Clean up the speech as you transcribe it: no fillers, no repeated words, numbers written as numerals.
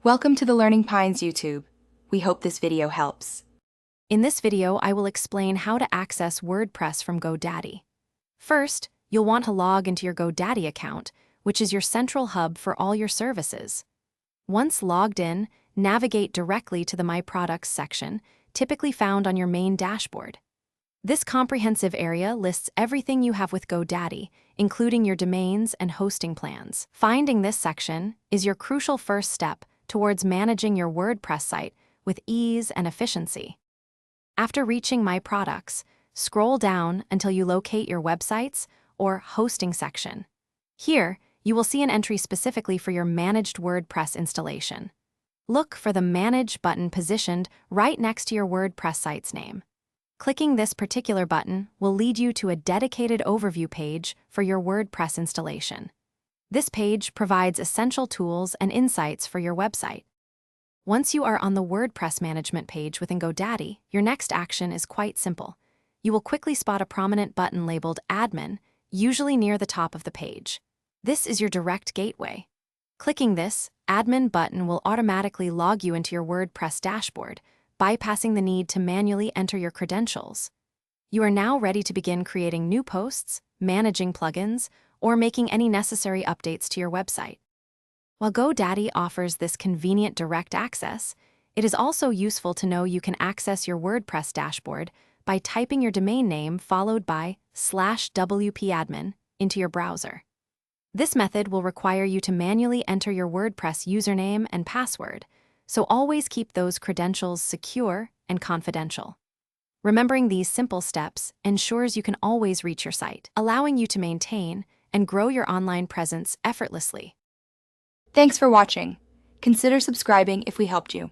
Welcome to the Learning Pines YouTube. We hope this video helps. In this video, I will explain how to access WordPress from GoDaddy. First, you'll want to log into your GoDaddy account, which is your central hub for all your services. Once logged in, navigate directly to the My Products section, typically found on your main dashboard. This comprehensive area lists everything you have with GoDaddy, including your domains and hosting plans. Finding this section is your crucial first step towards managing your WordPress site with ease and efficiency. After reaching My Products, scroll down until you locate your websites or hosting section. Here, you will see an entry specifically for your managed WordPress installation. Look for the Manage button positioned right next to your WordPress site's name. Clicking this particular button will lead you to a dedicated overview page for your WordPress installation. This page provides essential tools and insights for your website. Once you are on the WordPress management page within GoDaddy, your next action is quite simple. You will quickly spot a prominent button labeled Admin, usually near the top of the page. This is your direct gateway. Clicking this Admin button will automatically log you into your WordPress dashboard, bypassing the need to manually enter your credentials. You are now ready to begin creating new posts, managing plugins, or making any necessary updates to your website. While GoDaddy offers this convenient direct access, it is also useful to know you can access your WordPress dashboard by typing your domain name followed by /wpadmin into your browser. This method will require you to manually enter your WordPress username and password, so always keep those credentials secure and confidential. Remembering these simple steps ensures you can always reach your site, allowing you to maintain and grow your online presence effortlessly. Thanks for watching. Consider subscribing if we helped you.